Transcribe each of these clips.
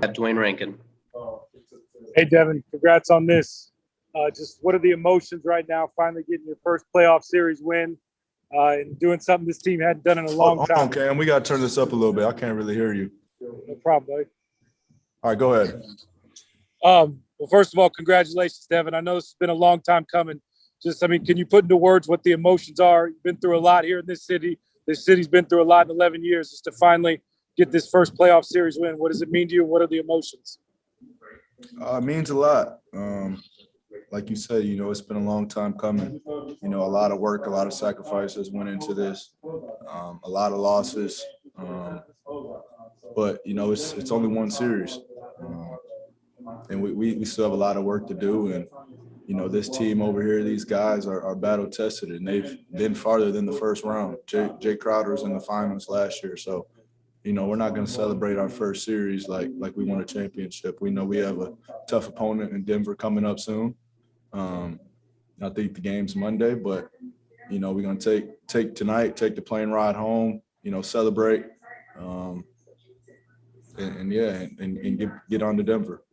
At Dwayne Rankin. Hey, Devin, congrats on this. Just what are the emotions right now, finally getting your first playoff series win and doing something this team hadn't done in a long time? Hold on, Cam. We got to turn this up a little bit. I can't really hear you. No problem, buddy. All right, go ahead. Well, first of all, congratulations, Devin. I know this has been a long time coming. Can you put into words what the emotions are? You've been through a lot here in this city. This city's been through a lot in 11 years. Just to finally get this first playoff series win, what does it mean to you? What are the emotions? It means a lot. Like you said, it's been a long time coming. A lot of work, a lot of sacrifices went into this, a lot of losses. But, it's only one series. And we still have a lot of work to do. And, this team over here, these guys are battle tested, and they've been farther than the first round. Jay Crowder was in the finals last year. So, we're not going to celebrate our first series like we won a championship. We know we have a tough opponent in Denver coming up soon. I think the game's Monday, but, we're going to take tonight, take the plane ride home, celebrate, and get on to Denver.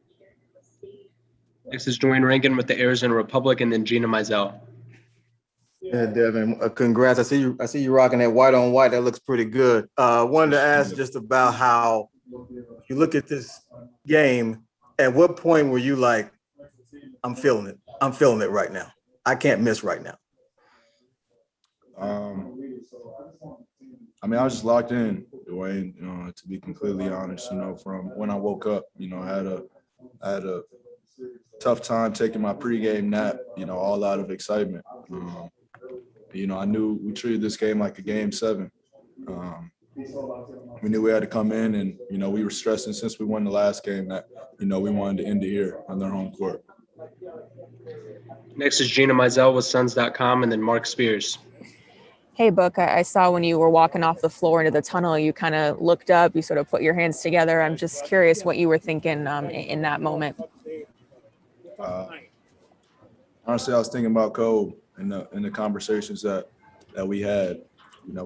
Next is Dwayne Rankin with the Arizona Republic, and then Gina Mizell. Yeah, Devin, congrats. I see you rocking that white on white. That looks pretty good. Wanted to ask just about how you look at this game. At what point were you like, I'm feeling it. I'm feeling it right now. I can't miss right now. I was just locked in, Dwayne, to be completely honest, from when I woke up, I had a tough time taking my pregame nap, all out of excitement. I knew we treated this game like a game 7. We knew we had to come in and, we were stressing since we won the last game that, we wanted to end it here on their home court. Next is Gina Mizell with Suns.com, and then Mark Spears. Hey, Book, I saw when you were walking off the floor into the tunnel, you kind of looked up, you sort of put your hands together. I'm just curious what you were thinking in that moment. Honestly, I was thinking about Kobe in the conversations that we had,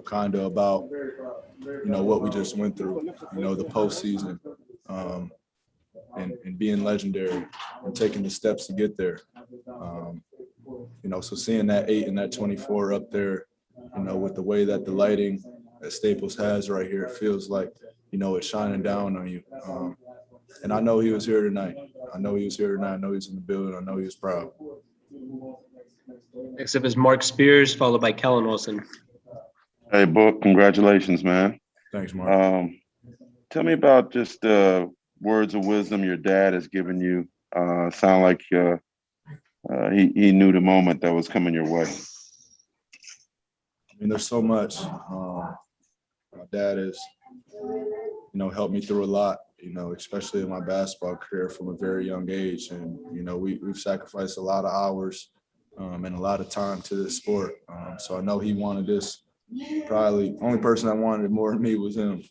kind of about, what we just went through, the postseason, and being legendary and taking the steps to get there. So seeing that 8 and that 24 up there, with the way that the lighting that Staples has right here, it feels like, it's shining down on you. And I know he was here tonight. I know he was in the building. I know he was proud. Next up is Mark Spears, followed by Kellen Wilson. Hey, Book, congratulations, man. Thanks, Mark. Tell me about just words of wisdom your dad has given you. Sound like he knew the moment that was coming your way. There's so much. My dad has, helped me through a lot, especially in my basketball career from a very young age. And, we've sacrificed a lot of hours and a lot of time to this sport. So I know he wanted this. Probably the only person that wanted it more than me was him.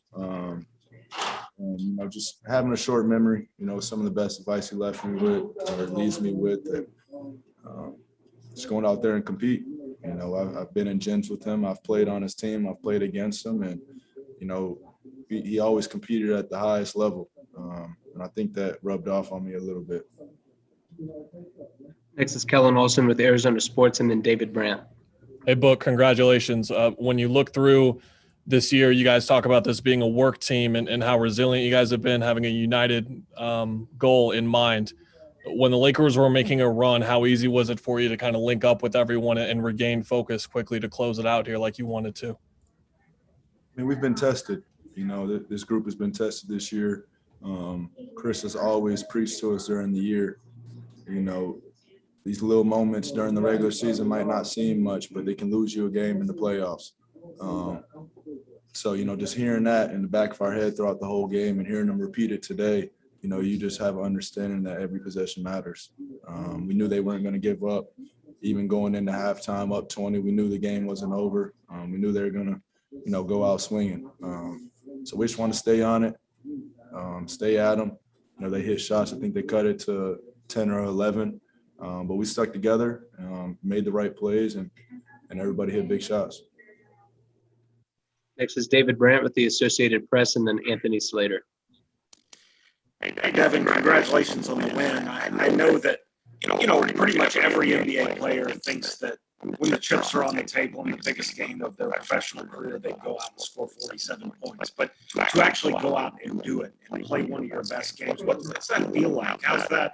Just having a short memory, some of the best advice he left me with or leaves me with, and just going out there and compete. I've been in gyms with him. I've played on his team. I've played against him. And, he always competed at the highest level. And I think that rubbed off on me a little bit. Next is Kellen Wilson with Arizona Sports, and then David Bryant. Hey, Book, congratulations. When you look through this year, you guys talk about this being a work team and how resilient you guys have been, having a united goal in mind. When the Lakers were making a run, how easy was it for you to kind of link up with everyone and regain focus quickly to close it out here like you wanted to? We've been tested. This group has been tested this year. Chris has always preached to us during the year, these little moments during the regular season might not seem much, but they can lose you a game in the playoffs. So, just hearing that in the back of our head throughout the whole game and hearing them repeat it today, you just have an understanding that every possession matters. We knew they weren't going to give up. Even going into halftime up 20, we knew the game wasn't over. We knew they were going to, go out swinging. So we just want to stay on it, stay at them. They hit shots. I think they cut it to 10 or 11. But we stuck together, made the right plays, and everybody hit big shots. Next is David Bryant with the Associated Press, and then Anthony Slater. Hey, Devin, congratulations on the win. I know that, pretty much every NBA player thinks that when the chips are on the table in the biggest game of their professional career, they go out and score 47 points. But to actually go out and do it and play one of your best games, what's that feel like? How's that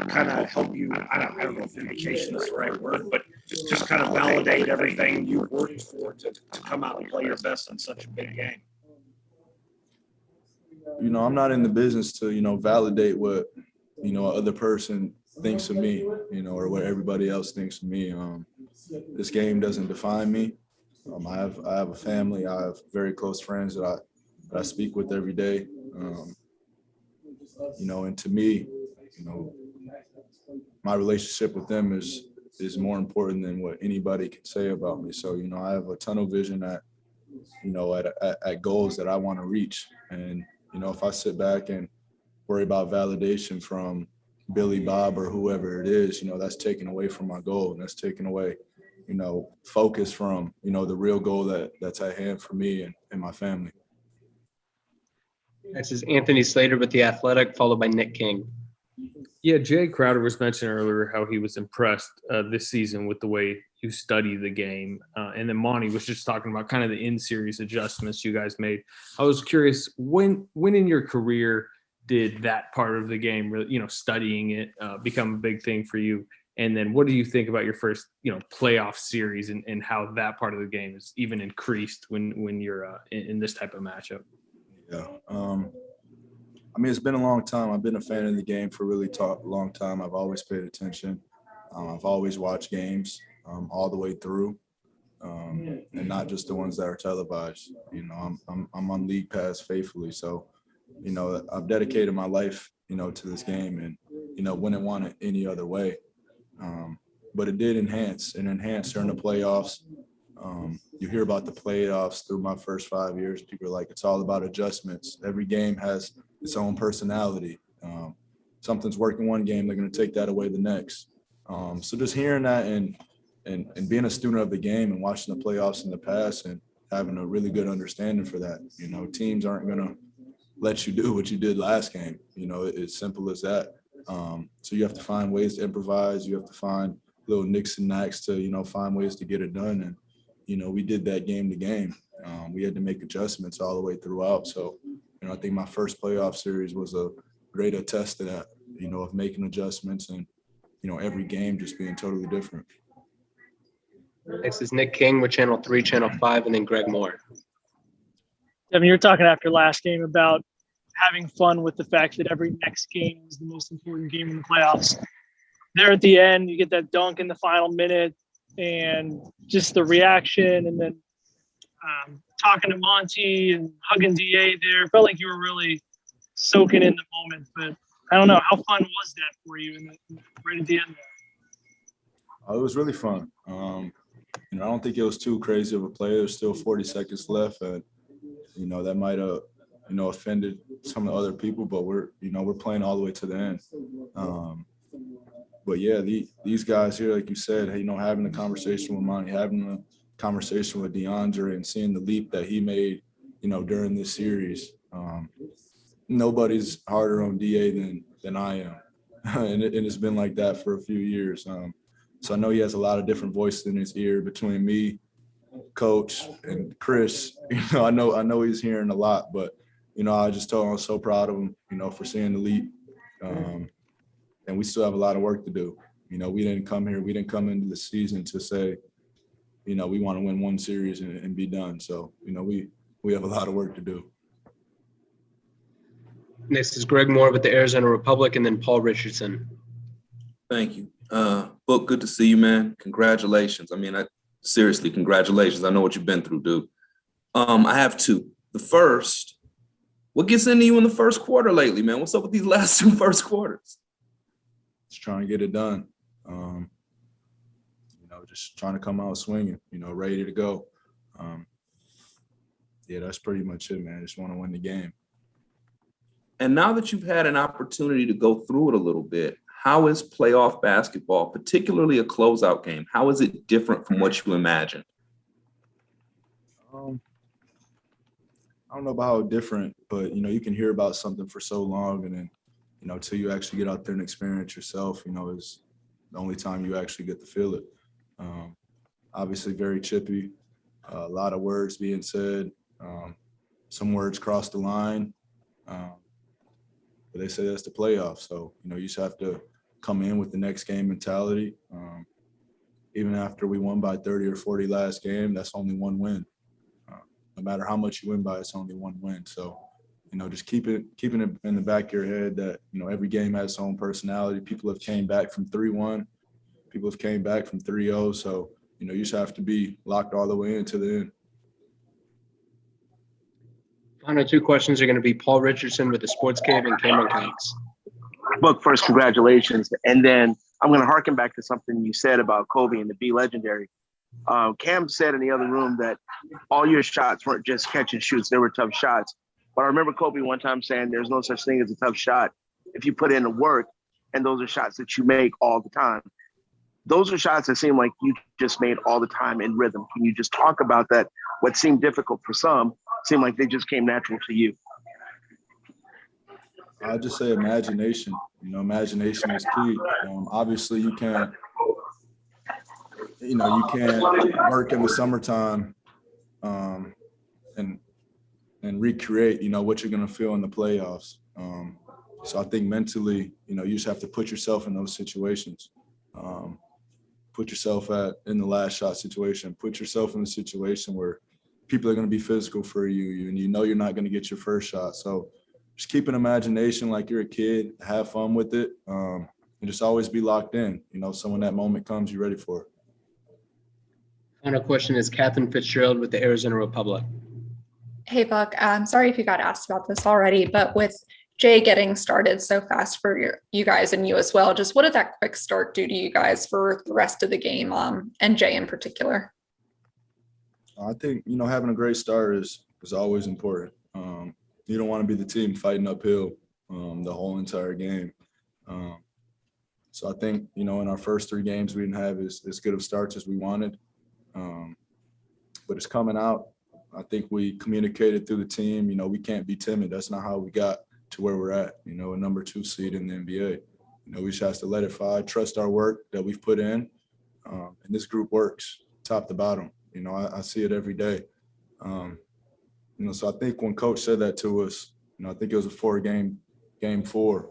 kind of help you? I don't know if vindication is the right word, but just kind of validate everything you worked for to come out and play your best in such a big game. I'm not in the business to, validate what, other person thinks of me, or what everybody else thinks of me. This game doesn't define me. I have a family. I have very close friends that I speak with every day. And to me, my relationship with them is more important than what anybody can say about me. So, I have a tunnel vision at goals that I want to reach. And, if I sit back and worry about validation from Billy Bob or whoever it is, that's taken away from my goal, and that's taken away, focus from, the real goal that's at hand for me and my family. Next is Anthony Slater with The Athletic, followed by Nick King. Yeah, Jay Crowder was mentioning earlier how he was impressed this season with the way you study the game. And then Monty was just talking about kind of the in-series adjustments you guys made. I was curious, when in your career did that part of the game, really, studying it, become a big thing for you? And then what do you think about your first, playoff series and how that part of the game is even increased when you're in this type of matchup? Yeah. It's been a long time. I've been a fan of the game for a really long time. I've always paid attention. I've always watched games all the way through, and not just the ones that are televised. I'm on League Pass faithfully, so I've dedicated my life to this game, and wouldn't want it any other way. But it did enhance during the playoffs. You hear about the playoffs through my first 5 years. People are like, it's all about adjustments. Every game has its own personality. Something's working one game, they're going to take that away the next. So just hearing that and being a student of the game and watching the playoffs in the past and having a really good understanding for that. Teams aren't going to let you do what you did last game. It's simple as that. So you have to find ways to improvise. You have to find little nicks and knacks to, find ways to get it done. And, we did that game to game. We had to make adjustments all the way throughout. So, I think my first playoff series was a great attest to that, of making adjustments and, every game just being totally different. Next is Nick King with Channel 3, Channel 5, and then Greg Moore. Devin, you were talking after last game about having fun with the fact that every next game is the most important game in the playoffs. There at the end, you get that dunk in the final minute and just the reaction, and then talking to Monty and hugging DA there. Felt like you were really soaking in the moment, but I don't know. How fun was that for you right at the end there? It was really fun. I don't think it was too crazy of a play. There's still 40 seconds left, and that might have offended some of the other people, but we're playing all the way to the end. But yeah, these guys here, like you said, having a conversation with Monty, having a conversation with DeAndre, and seeing the leap that he made, during this series. Nobody's harder on DA than I am, and it's been like that for a few years. So I know he has a lot of different voices in his ear between me, Coach, and Chris. I know he's hearing a lot, but I just told him I'm so proud of him, for seeing the leap. And we still have a lot of work to do. We didn't come into the season to say, we want to win one series and be done. So, we have a lot of work to do. Next is Greg Moore with the Arizona Republic, and then Paul Richardson. Thank you. Book, good to see you, man. Congratulations. Seriously, congratulations. I know what you've been through, dude. I have two. The first, what gets into you in the first quarter lately, man? What's up with these last two first quarters? Just trying to get it done. Just trying to come out swinging, ready to go. Yeah, that's pretty much it, man. I just want to win the game. And now that you've had an opportunity to go through it a little bit, how is playoff basketball, particularly a closeout game, how is it different from what you imagined? I don't know about how different, but, you can hear about something for so long, and then till you actually get out there and experience yourself, is the only time you actually get to feel it. Obviously very chippy, a lot of words being said. Some words cross the line, but they say that's the playoffs. So, you just have to come in with the next game mentality. Even after we won by 30 or 40 last game, that's only one win. No matter how much you win by, it's only one win. So, just keeping it in the back of your head that, every game has its own personality. People have came back from 3-1. People have came back from 3-0. So, you just have to be locked all the way into the end. Final two questions are going to be Paul Richardson with the Sports Cave and Cameron Cox. Book, first, congratulations. And then I'm going to harken back to something you said about Kobe and the Be Legendary. Cam said in the other room that all your shots weren't just catch and shoots. They were tough shots. But I remember Kobe one time saying there's no such thing as a tough shot if you put in the work, and those are shots that you make all the time. Those are shots that seem like you just made all the time in rhythm. Can you just talk about that? What seemed difficult for some seemed like they just came natural to you. I'll just say imagination. Imagination is key. Obviously, you can't work in the summertime and recreate, what you're going to feel in the playoffs. So I think mentally, you just have to put yourself in those situations. Put yourself in the last shot situation. Put yourself in a situation where people are going to be physical for you, and you're not going to get your first shot. So just keep an imagination like you're a kid, have fun with it, and just always be locked in. So when that moment comes, you're ready for it. Final question is Catherine Fitzgerald with the Arizona Republic. Hey, Buck. I'm sorry if you got asked about this already, but with Jay getting started so fast for you guys and you as well, just what did that quick start do to you guys for the rest of the game, and Jay in particular? I think, having a great start is always important. You don't want to be the team fighting uphill the whole entire game. So I think, in our first 3 games, we didn't have as good of starts as we wanted. But it's coming out. I think we communicated through the team, we can't be timid. That's not how we got to where we're at, a number 2 seed in the NBA. We just have to let it fly, trust our work that we've put in. And this group works top to bottom. I see it every day. So I think when coach said that to us, I think it was a game 4,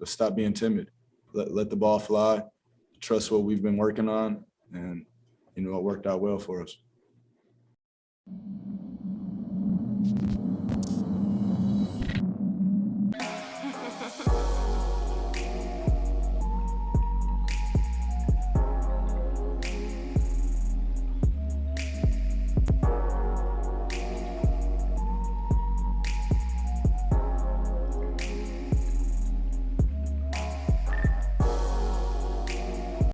stop being timid, let the ball fly, trust what we've been working on. And, it worked out well for us.